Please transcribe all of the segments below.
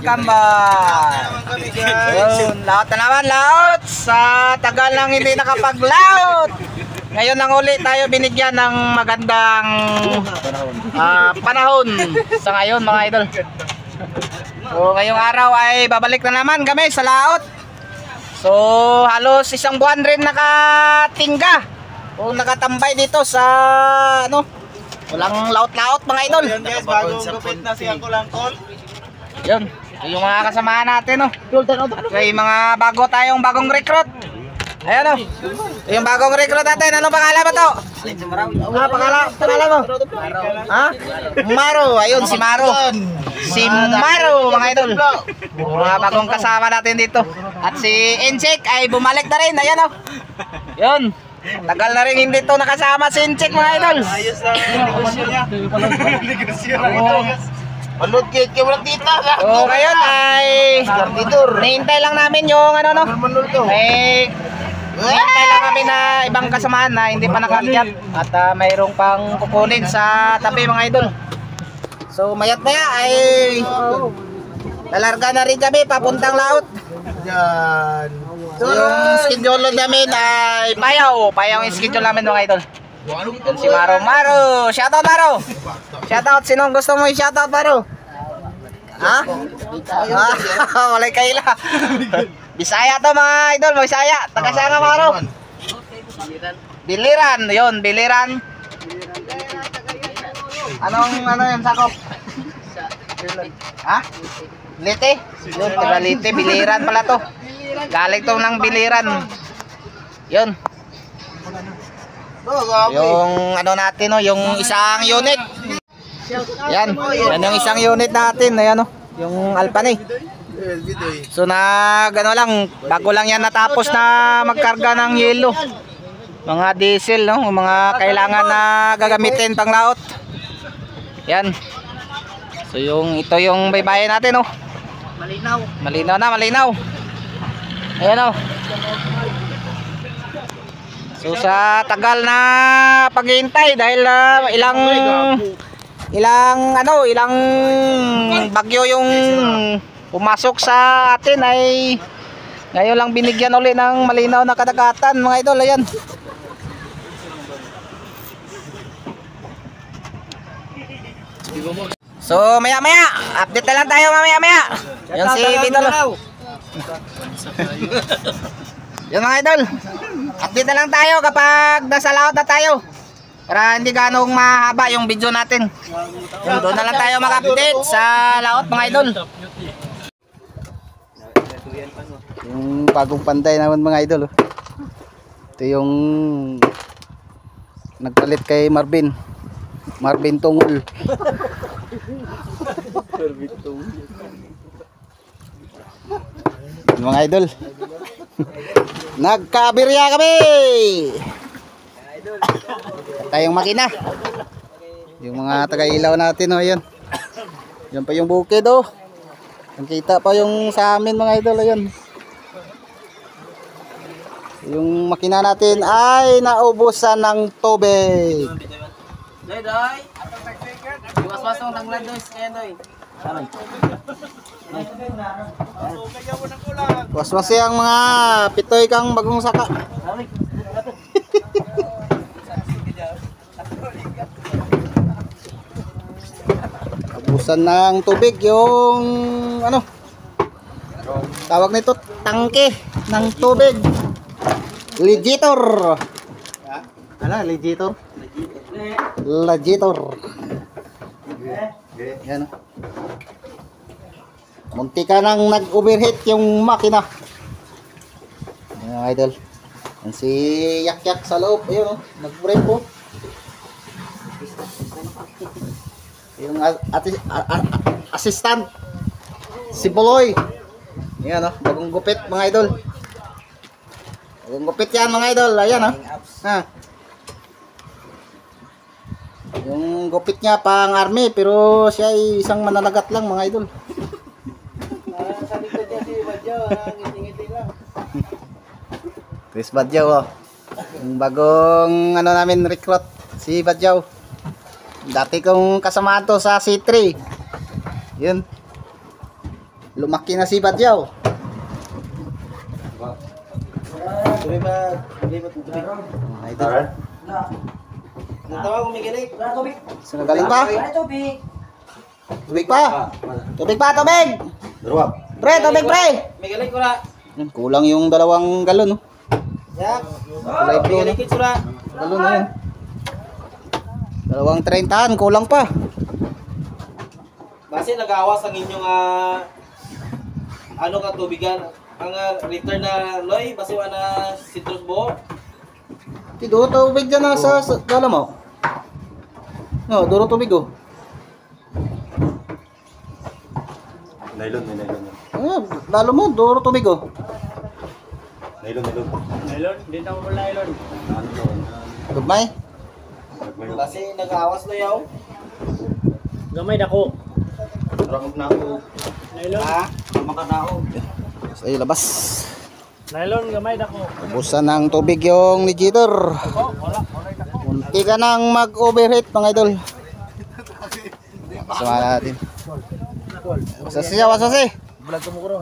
kambal. Yun, laot na naman, laot. Sa tagal nang hindi nakapag-laot. Ngayon nang uli tayo binigyan ng magandang panahon sa ngayon mga idol. So ngayong araw ay babalik na naman kami sa laot. So halos isang buwan rin nakatingga o nakatambay dito sa ano, walang laot-laot mga idol. Yun guys, bagong gupit na si Uncle Angkol. Yun, yung mga kasamahan natin oh. May mga bago tayong bagong recruit. Ayan oh. Yung bagong recruit natin, ano pangalan mo to? Pangalan mo? Ha? Maro, ayun si Maro. Si Maro mga idol. Mga bagong kasama natin dito. At si Inchik ay bumalik na rin, ayan oh. Yun. Tagal na rin hindi to nakasama si Inchik mga idol. Ayos na negosyo niya. Negosyo na ito guys. Manod kay wala tita. So ngayon ay nihintay lang namin yung ano no. Nihintay lang kami na ibang kasamahan na hindi pa nakakyat at mayroong pang kukunin sa tabi mga idol. So mayat maya ay lalarga na rin kami papuntang laot. Yan. So yung schedule namin ay payaw yung schedule namin mga idol. Si Maro, shoutout Maro. Shoutout, sinong gusto mo i-shoutout Maro? Ha? Walay kaila. Bisaya to mga idol, Bisaya. Taga saan nga Maro? Biliran, yun, Biliran. Ano yung sakop? Ha? Lite? Yun, taga Lite, Biliran pala to. Galing to ng Biliran. Yun. Yung ano natin oh, yung isang unit. Yan yung isang unit natin, ayan oh, yung Alpane. So ano lang, bago lang yan natapos na magkarga ng yelo. Mga diesel no, mga kailangan na gagamitin pang laot. Yan. So ito yung baybayin natin oh. Malinaw. Ayan oh. So sa tagal na paghihintay dahil ilang bagyo yung pumasok sa atin ay ngayon lang binigyan uli ng malinaw na kadagatan mga idol. Ayan. So maya update na lang tayo maya. Yan si Bidol. Yan mga idol, update na lang tayo kapag nasa laot na tayo para hindi ganong mahaba yung video natin. Yun, doon na lang tayo mag-update sa laot mga idol. Yung bagong panday naman mga idol. Ito yung nagpalit kay Marvin Tungol. Mga idol, nagkabirya kami. Tayong makina. Yung mga taga-ilaw natin oh, yan. Yan pa yung bukid oh. Nakita pa yung sa amin mga idol, ayan. Yung makina natin ay naubusan ng tubig. Doy. Iwas-was ng tanglan doy, kaya doy. Was-was yang mga pitoy kang bagong saka. Abusan ng tubig yung ano, tawag nito tangke ng tubig. Legitor. Ano, legitor? Legitor. Yan. Munti ka nang nag-overheat yung makina. Ayan idol. Yan si Yak sa loob. Ayun oh, nag-brake po. Yung assistant si Boloy. Ayan oh, bagong gupit mga idol. Bagong gupit yan mga idol. Ayan oh. Ha. Yung gupit niya pang army pero siya ay isang mananagat lang mga idol. Sa likod niya si Badyaw, ngiti-ngiti lang. Chris Badyaw oh. Yung bagong ano namin recruit si Badyaw. Dati kong kasama to sa C3. Yun. Lumaki na si Badyaw. Tubig ba? Tubig ba? Tubig. Idol. Natawa ko may galing. Saan galing pa? Tubig pa. Tubig pa, tubig. Dalawa. Pre, tubig pre. May galing ko na. Kulang yung 2 galon, no? Yak. Kulay blue, no? May galing ko na. Galon na yun. 2.30, kulang pa. Base nag-awas ang inyong ano ka tubigan. Ang return na loy, base na citrus buo. Dito, tubig dyan na sa galon mo. No, duro tubig, oh. Nylon, may nylon. Lalo mo, duro tubig, oh. Nylon. Nylon, hindi na mo nylon. Gumay. Base nag-awas na yaw. Gamay dako. Rakot na ako. Nylon. Makanao. Ay, labas. Nylon gamay dako. Ubusan ng tubig yung Nigitor. Munti ka nang mag-overheat, mga idol. Sama natin. Wasasi. Bulag ko mo kuro.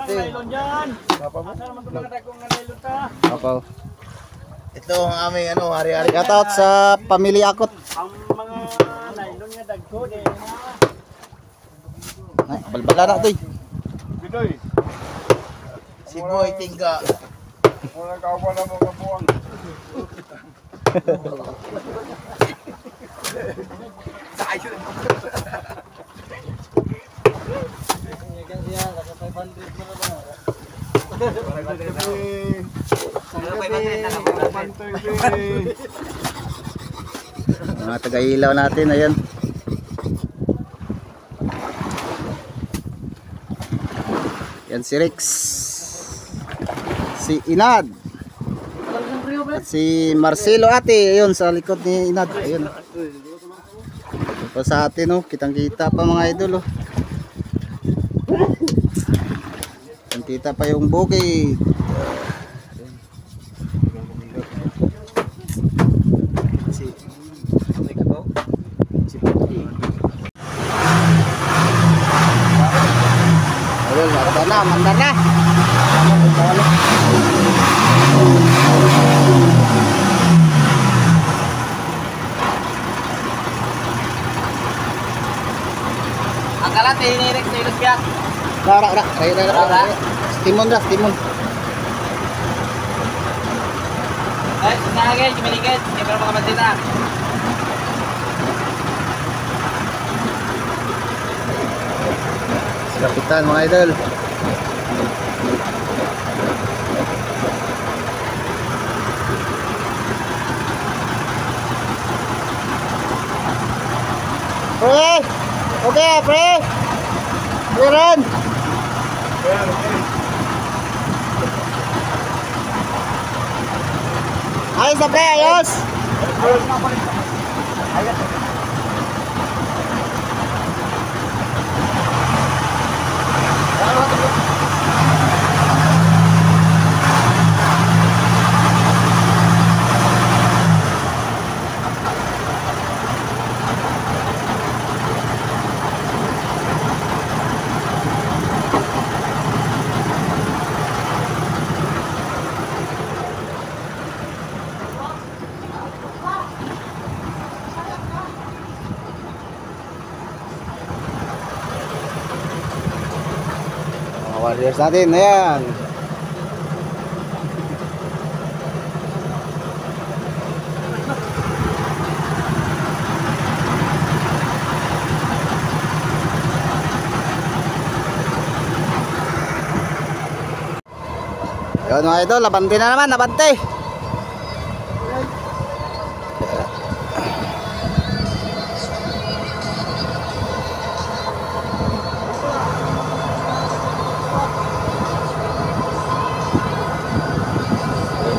Nylon dyan. Asa naman ito mga dagong nga nylon ta? Ako. Ito ang aming ano, hari-hari. Shoutout sa pamilya Akot. Ang mga nylon nga dagko de. Ay, balbala na ito eh. Si Boy Tingga. Wala ka wala mo kabuang. Mga taga-ilaw natin, ayan. Yan si Rex, si Inad, at si Marcelo ate, ayun sa likod ni Inad, ayun. Ito sa atin, oh, kitang-kita pa mga idol, oh. Kitang-kita pa yung bukid. Ayun, manda na. Ang kalat hinirik sa ilus biyak. Ra. Timon. Ay, sinagay, kumiligid. Hindi pa makamatid na. Kapitan mga idol. Pre! Okay, pre! Meron! Ayos na pre, ayos! Warriors natin, ayan. Yun mga idol, labante na naman, labante.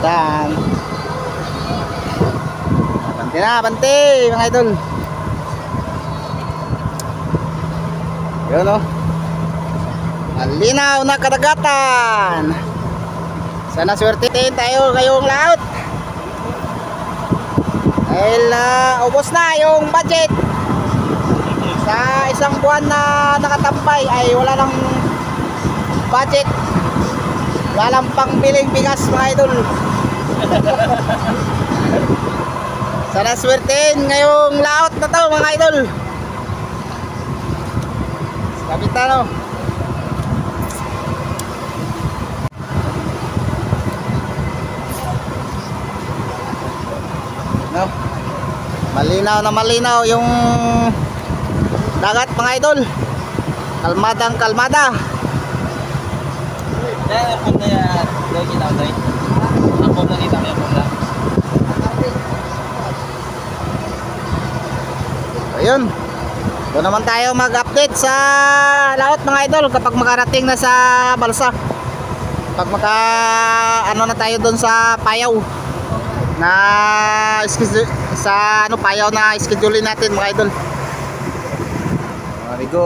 Dan bante mga idol. Yun o, malinaw na kadagatan. Sana swertein tayo ngayong laot dahil ubos na yung budget sa isang buwan na nakatambay ay wala nang budget. Walang pangbiling bigas mga idol. Sana swertein ngayong laot na to mga idol. Kapitano. No? Malinaw na malinaw yung dagat mga idol. Kalmadang kalmada. Dahil ako na yan. Dahil kita ko dahil. Ako na kita ko yung lang. Ayun. Doon naman tayo mag-update sa laot mga idol kapag makarating na sa balsa. Pag ano na tayo doon sa payaw na sa payaw na schedule natin mga idol. Mga amigo,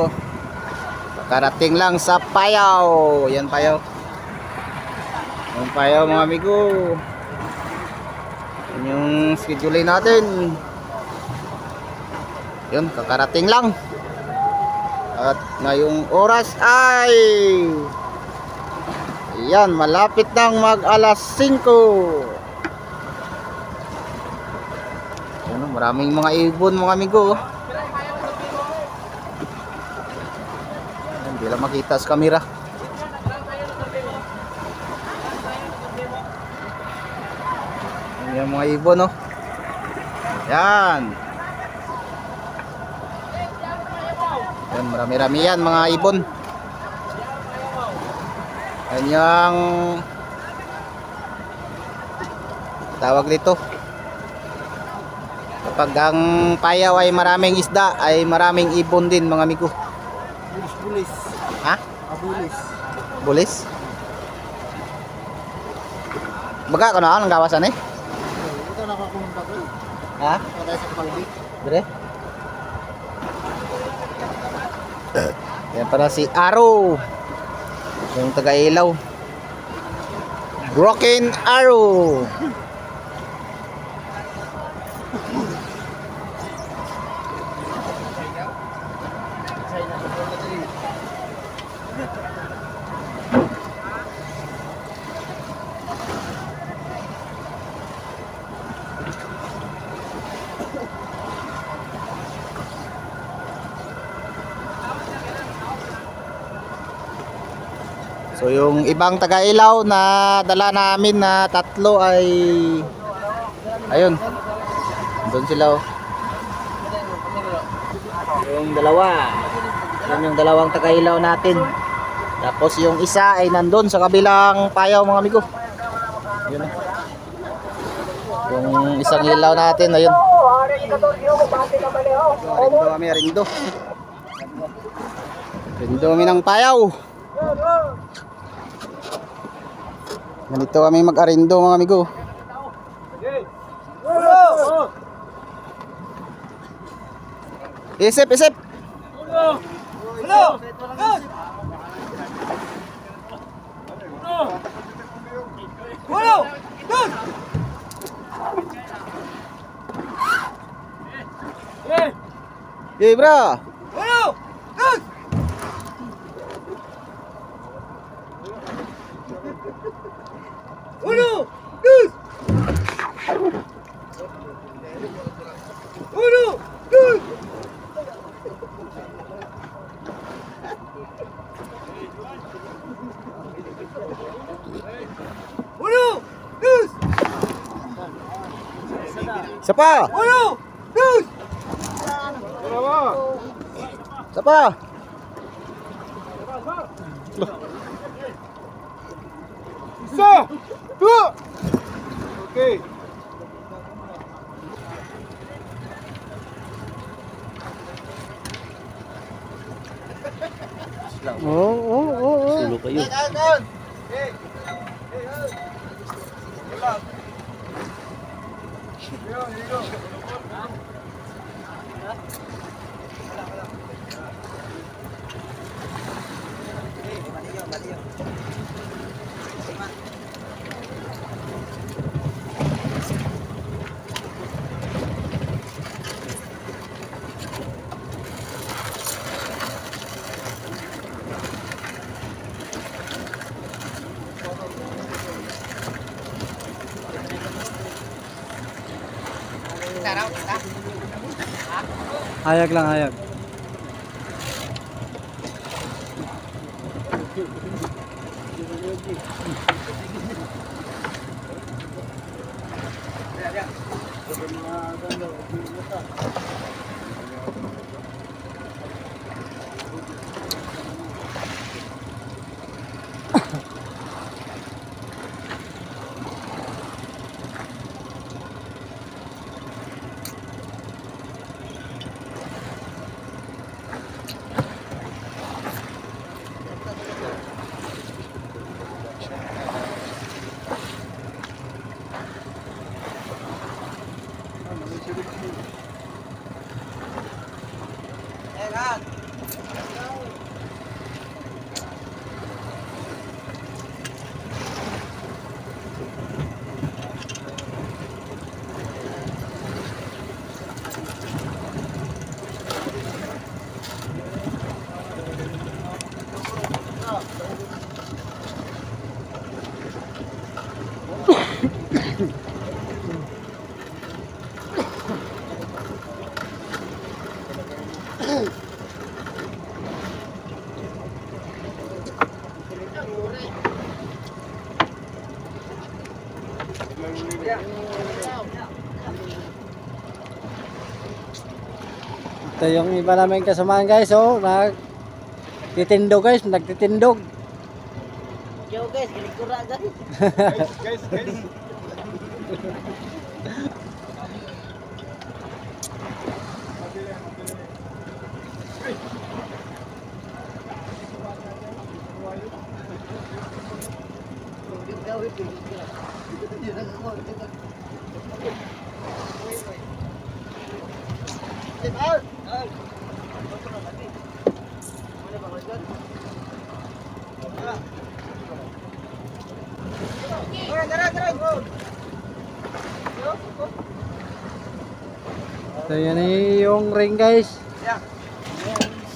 makarating lang sa payaw. Yan payaw. Yan payaw mga amigo. Yan yung schedule natin. Yun, kakarating lang. At ngayong oras ay yan, malapit nang mag alas 5. Ano, maraming mga ibon mga amigo. Hindi lang makita sa camera. Yan mga ibon, oh. Yan. Yan, marami-rami yan mga ibon. Yan yung tawag dito. Kapag ang payaw ay maraming isda, ay maraming ibon din mga amigo. Bulis. Ha? Bulis. Bulis? Baga ka na ang gawasan eh? Ito nakakumunta ko. Ha? Patay sa palbi. Dire? Yan para si Arrow. Yung taga-ilaw. Broken Arrow. So yung ibang taga-ilaw na dala namin na tatlo ay ayun. Doon sila, oh. Yung dalawa. Yan yung dalawang taga-ilaw natin. Tapos yung isa ay nandun sa kabilang payaw mga amigo. Yun, oh. Yung isang ilaw natin ayun. Rindo kami, rindo. Rindo kami ng payaw. Ganito kami mag-arindo mga amigo. Isip, isip. Hey, bro. Siapa? Siapa? Isa! Dua! Okay. Sulo kayo. Hayag lang, hayag. Ito yung iba namin kasamahan guys, oh, nagtitindog guys, nagtitindog. Yo guys, gilikura guys. Guys. Ito yan yung ring guys.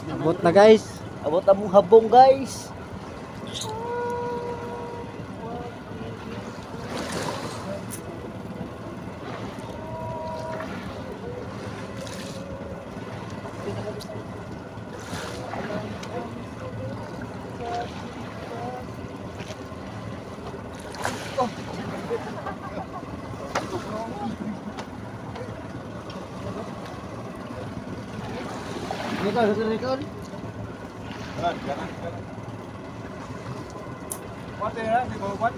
Abot na guys. Abot ang habong guys. Kuat ya, di bawah kuat.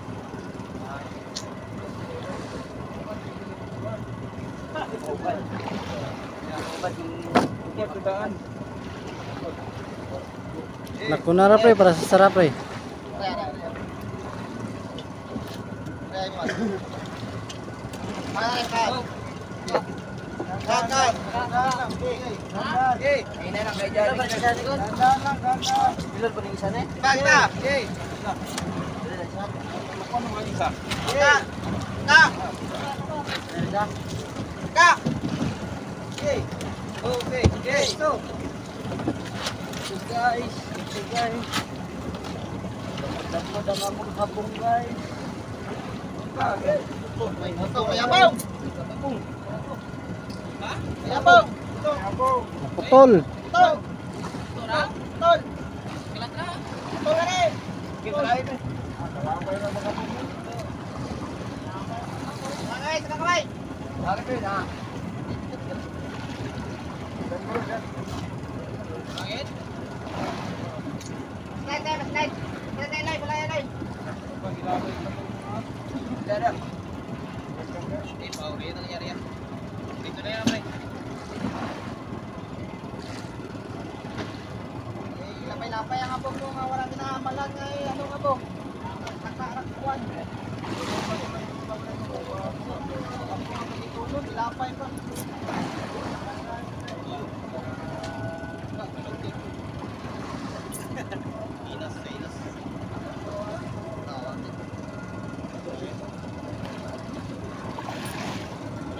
Laku na ra pre, para sa sarap pre. Putol. Lapay ang abong mo nga wala kinamalan ay ano nga po. Nakakarakwan. Lapay pa.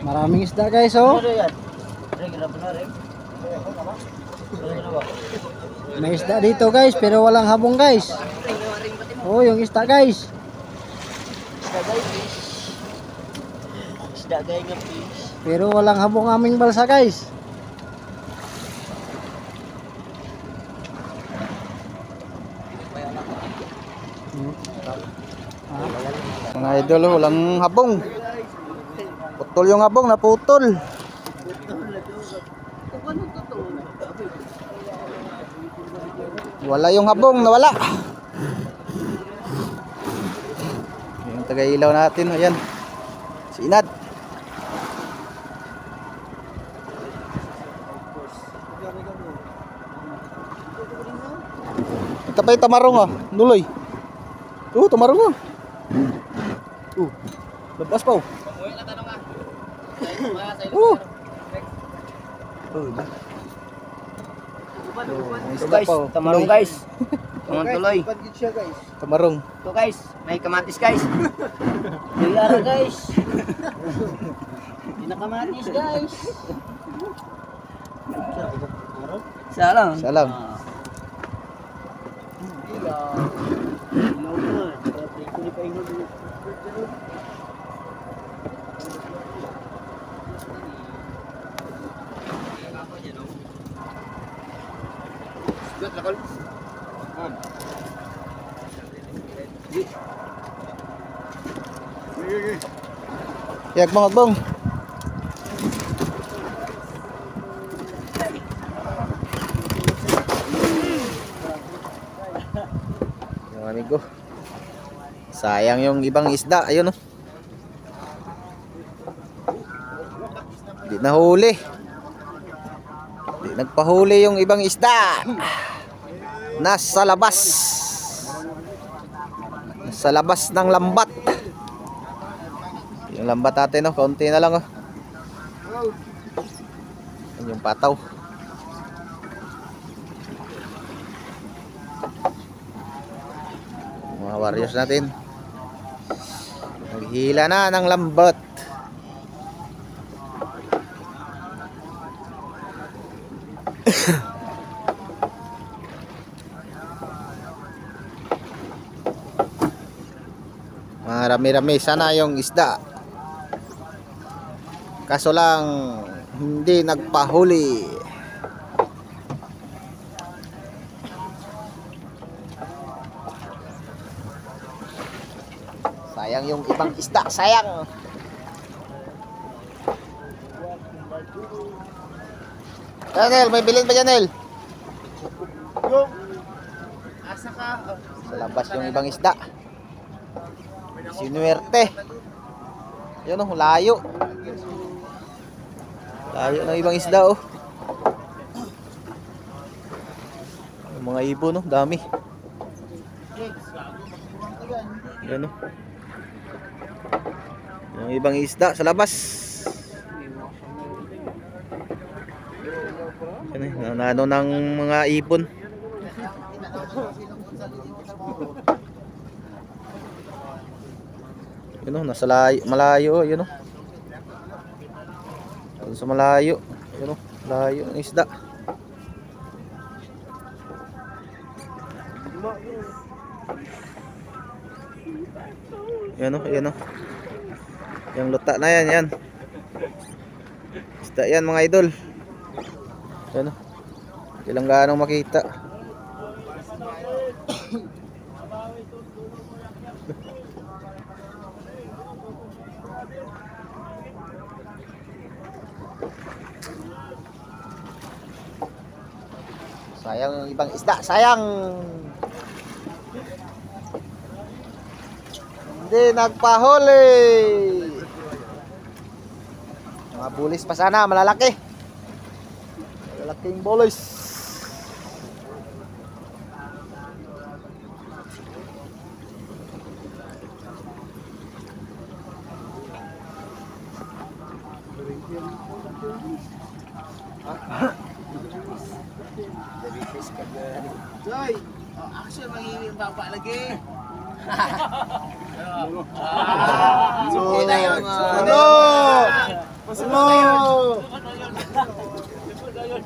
Maraming isda guys, oh. May isda dito guys, pero walang habong guys. Oh, yung isda guys. Isda guys nga fish. Pero walang habong aming balsa guys. Mga idol, walang habong. Putol yung habong, naputol. Wala yung habong, nawala. Yung taga-ilaw natin, ayan. Si Inad. Ito pa yung tamarong ah, nuloy. Tamarong ah. Lepas pa oh. Guys, tamarong guys. Mga tuloy. Tamarong. Ito guys, may kamatis guys. Yara guys. Pinakamatis guys. Salam. Salam. Yak mga bang. Yung amigo. Sayang yung ibang isda, ayun oh. Di nahuli. Di nagpahuli yung ibang isda. Nasa labas. Nasa labas ng lambat. Yung lambat natin no, kaunti na lang oh. Yan yung pataw. Mga warriors natin. Naghihila na ng lambat. Marami-rami sana yung isda. Kaso lang hindi nagpahuli. Sayang yung ibang isda, sayang. Janel, may bilin pa Janel? Asa ka? Sa labas yung ibang isda. Sinuwerte. Yun oh, layo. Layo ng ibang isda oh. Yung mga ibon oh, dami. Yan oh. Yung ibang isda sa labas. Yan eh, nanano ng mga ibon. Yun oh, nasa malayo, yun oh. Sa malayo, yun oh, layo ng isda. Yan oh, yan oh. Yung luta na yan, yan. Isda yan mga idol. Yan oh. Ilang ganong makita. Sayang yung ibang isda, sayang. Hindi nagpahuli. Mga bulis pa sana, malalaki. Malalaking bulis. Joy, action mangingi bapak lagi. Kita yung Ano? Pasmo!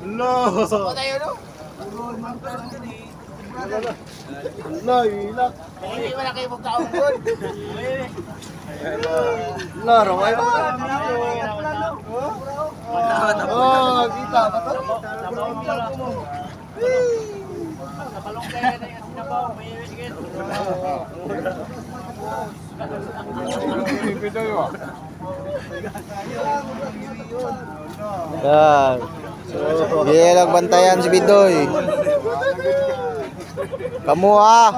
Hello! tayo no? Hello, ilak. Hindi wala kayo magkaungkod. Hello, raway mo. Oh, kita ba to? Yan. Sige lang bantayan si Bidoy. Kamu ah.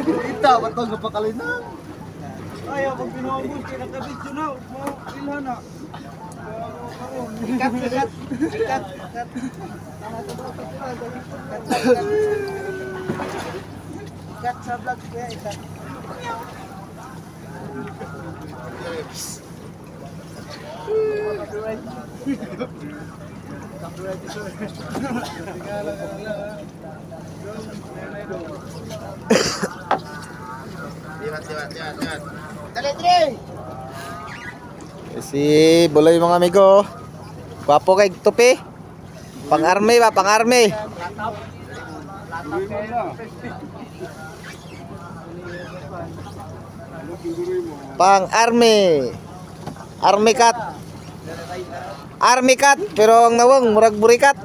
Kita ba to kapakalinan? Ayaw, pag pinuubos, kinakabidyo na. Ilhan na. Ikat. Ikat sa vlog kuya, ikat. Liwat. Dali, Dre! Si Buloy mga amigo. Gwapo kay tupi. Pang-army ba, pang-army. Pang-army. Army cat. Army cat, pero ang nawang murag burikat.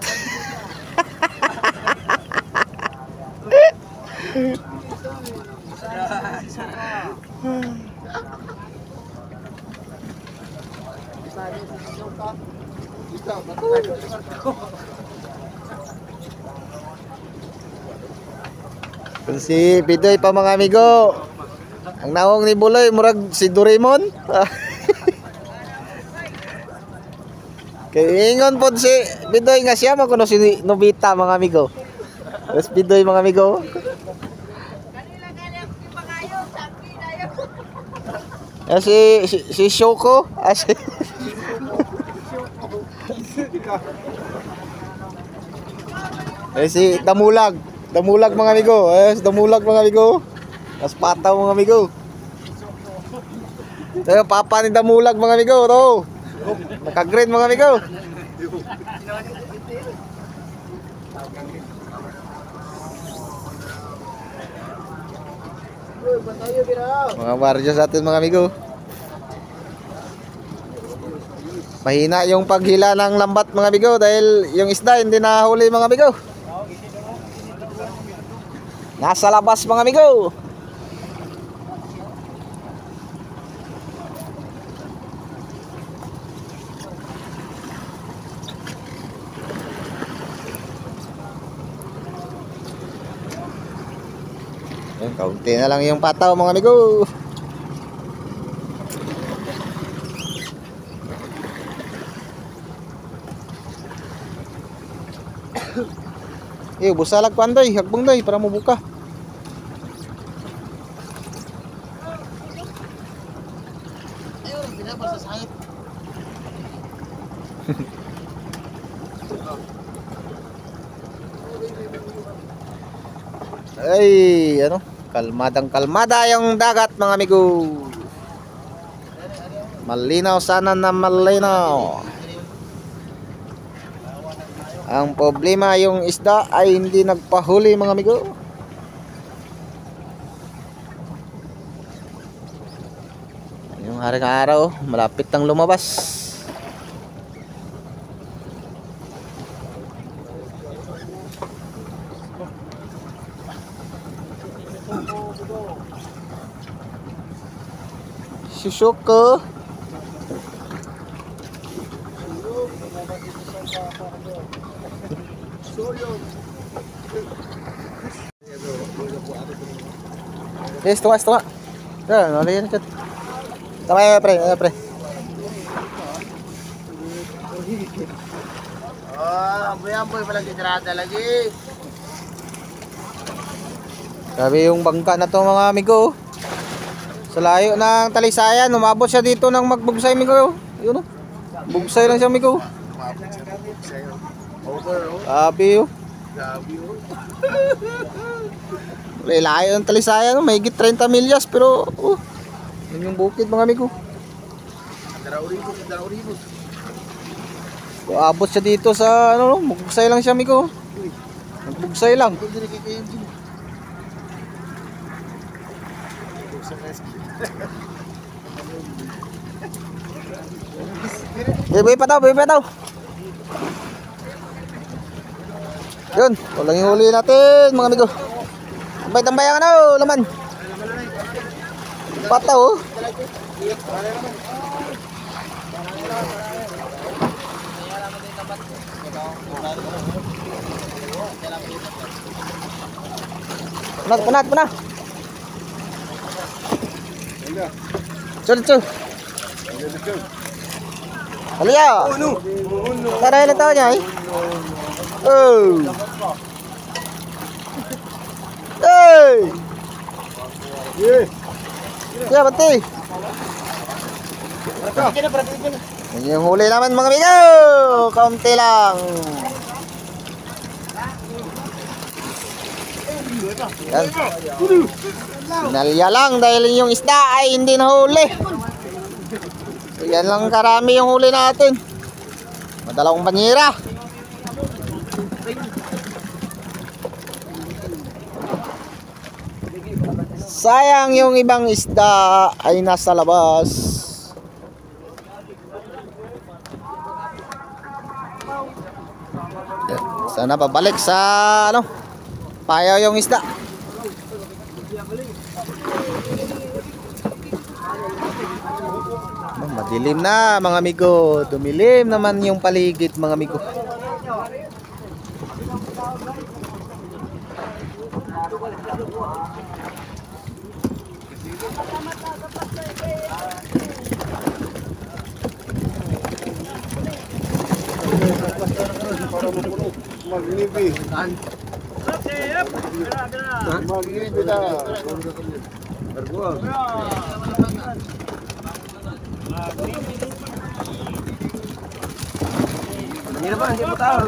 Si Bidoy pa mga amigo. Ang naong ni Buloy murag si Doraemon. Kay ingon pod si Bidoy nga siya makuno si Nobita mga amigo. Mas Bidoy mga amigo. Si Shoko. Si Damulag. Damulag mga amigo. Si Damulag mga amigo. Mas pataw mga amigo. Ito papa ni Damulag mga amigo. Ito. Naka-green mga amigo. Mga baryo sa atin mga amigo. Mahina yung paghila ng lambat mga amigo dahil yung isda hindi nahuli mga amigo. Nasa labas mga amigo. Yan, kaunti na lang yung pataw mga amigo. Busalag panday, hagbang day para mabuka. Ay, ano? Kalmadang-kalmada yung dagat mga amigo. Malinaw sana na malinaw. Ang problema yung isda ay hindi nagpahuli mga amigo. Yung haring araw, malapit nang lumabas. Shoko. Yes, tunggu. Ya, nalian kat. Tama ya, pre. Amboy pala gitrada lagi. Sabi yung bangka na to mga amigo. Sa layo ng Talisayan, umabot siya dito ng magbugsay amigo. Yun o. Bugsay lang siya amigo. Sabi yun. Layo ng Talisayan, may higit 30 milyas pero yun yung bukid mga amigo. Umabot siya dito sa magbugsay lang siya amigo. Magbugsay lang. Buhay pa daw, buhay pa daw. Yun, walang yung huli natin mga amigo. Tambay-tambay ang ano, laman. Pataw oh. Penat. Cul. Alia. Tak ada letaknya eh. Oh. Hey. Ya betul. Ini yung huli naman mga amigo. Kaunti lang. Yan. Sinalya lang dahil yung isda ay hindi nahuli. So, yan lang karami yung huli natin. Madalawang banyera. Sayang yung ibang isda ay nasa labas. Sana babalik sa ano, payaw yung isda. Madilim na mga amigo. Dumilim naman yung paligid mga amigo. Magnibi. Magnibi na. Hindi ba? Hindi mo tahu.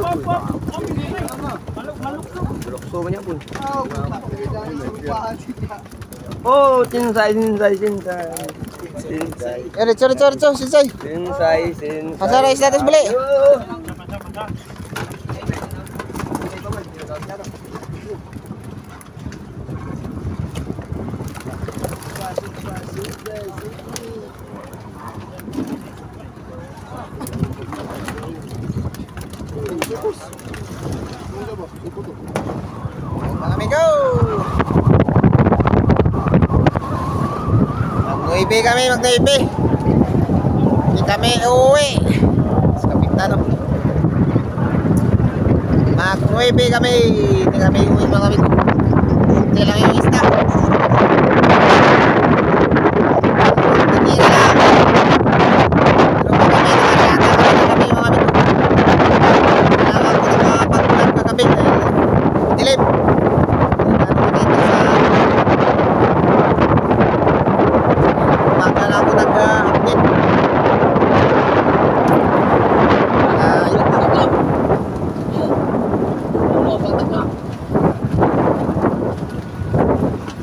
Lukso mo niya po. Oh, cinsay. Cari, sisay. Cinsay. Masara isda atas beli. Mga amigo, mag-nuibi kami, hindi kami uuwi sa Kapitano. Mag-nuibi kami, hindi kami uuwi mga amigo. Kunti lang yung isda. Hindi na lang. Dilim. Umaga na ako nag-update.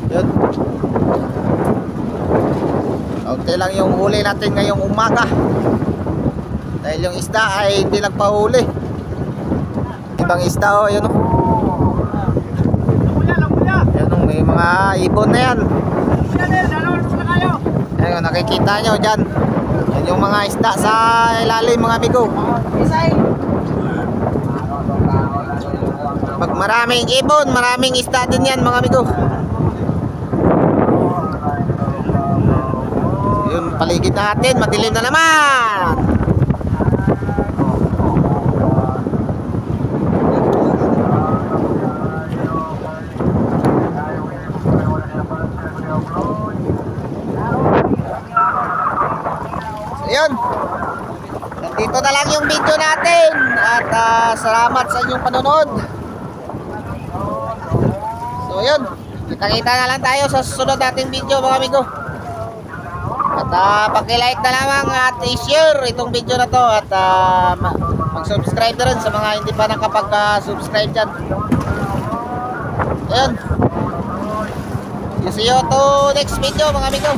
Yun. Okay lang yung huli natin ngayong umaga. Dahil yung isda ay hindi nagpahuli. Ibang isda oh, yun oh. May mga ibon na yan. Ayan, nakikita nyo dyan. Yan yung mga isda sa ilalim mga amigo. Pag maraming ibon, maraming isda din yan mga amigo. Yun, paligid natin, madilim na naman. Ayun, dito na lang yung video natin. At salamat sa inyong panonood. So ayun, kita-kita na lang tayo sa susunod nating video mga amigo. At paki-like na lamang at i-share itong video na to. At mag-subscribe na rin sa mga hindi pa nakapag-subscribe dyan. Ayun, see you to next video mga amigo.